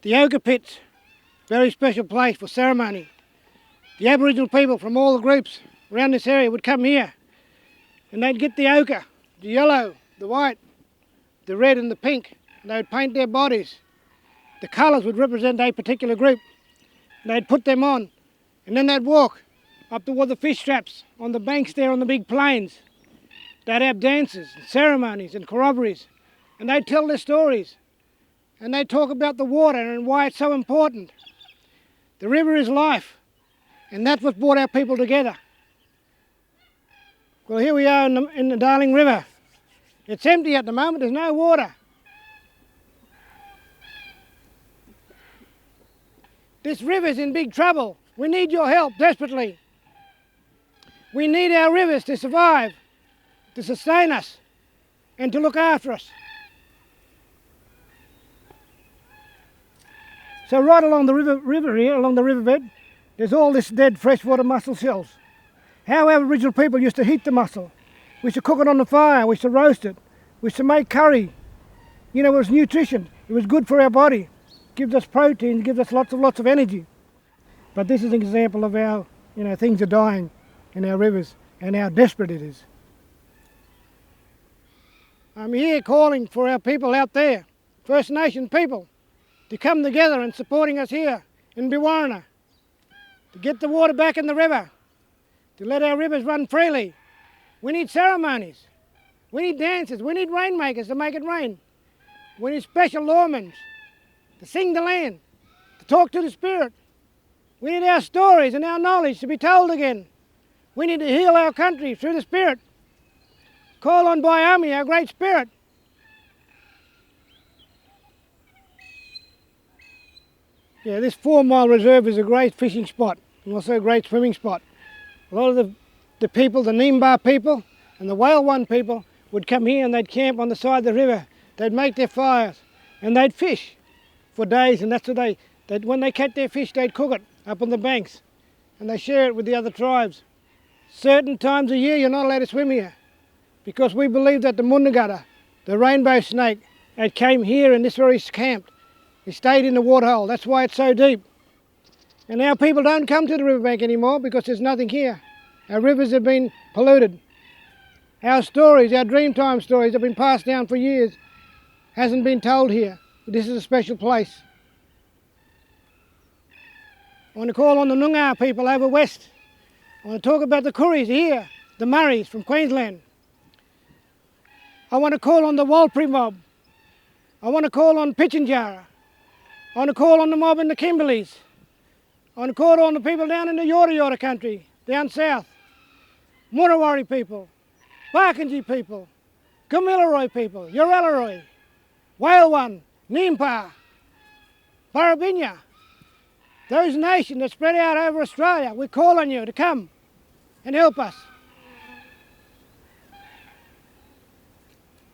The ochre pits, very special place for ceremony. The Aboriginal people from all the groups around this area would come here and they'd get the ochre, the yellow, the white, the red and the pink, and they would paint their bodies. The colours would represent a particular group. And they'd put them on and then they'd walk up toward the fish traps on the banks there on the big plains. They'd have dances and ceremonies and corroborees, and they'd tell their stories and they'd talk about the water and why it's so important. The river is life, and that's what brought our people together. Well, here we are in the Darling River. It's empty at the moment, there's no water. This river's in big trouble. We need your help desperately. We need our rivers to survive, to sustain us, and to look after us. So right along the river here, along the riverbed, there's all this dead freshwater mussel shells. How our Aboriginal people used to heat the mussel. We used to cook it on the fire, we used to roast it, we used to make curry. You know, it was nutrition, it was good for our body. It gives us protein, gives us lots of energy. But this is an example of how, things are dying in our rivers and how desperate it is. I'm here calling for our people out there, First Nation people, to come together and supporting us here in Brewarrina, to get the water back in the river, to let our rivers run freely. We need ceremonies, we need dances, we need rainmakers to make it rain. We need special lawmen to sing the land, to talk to the spirit. We need our stories and our knowledge to be told again. We need to heal our country through the spirit. Call on Biami, our great spirit. Yeah, this 4 Mile Reserve is a great fishing spot and also a great swimming spot. A lot of the people, the Neembar people and the Walgett people would come here and they'd camp on the side of the river. They'd make their fires and they'd fish for days, and that's what when they catch their fish, they'd cook it up on the banks and they share it with the other tribes. Certain times a year you're not allowed to swim here because we believe that the Munagara, the rainbow snake, it came here in this very camp. It stayed in the waterhole, that's why it's so deep. And our people don't come to the riverbank anymore because there's nothing here. Our rivers have been polluted. Our stories, our Dreamtime stories have been passed down for years, hasn't been told here. This is a special place. I want to call on the Noongar people over west. I want to talk about the Kuris here, the Murrays from Queensland. I want to call on the Walpri mob. I want to call on Pitjantjatjara. I want to call on the mob in the Kimberleys. I want to call on the people down in the Yorta country, down south. Murrawarri people, Barkindji people, Gamilaroi people, Urallaroi, Walwan, Neempa, Barrabinya. Those nations that spread out over Australia, we call on you to come and help us.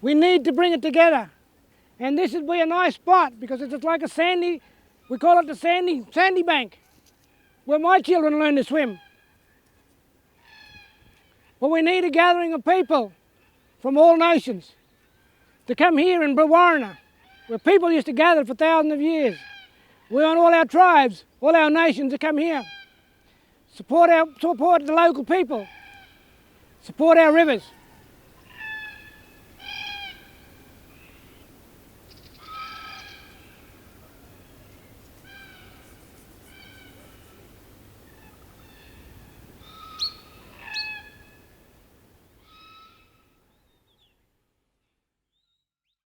We need to bring it together. And this would be a nice spot because it's like a sandy, we call it the sandy bank, where my children learn to swim. But we need a gathering of people from all nations to come here in Brewarrina, where people used to gather for thousands of years. We want all our tribes, all our nations to come here. Support the local people. Support our rivers.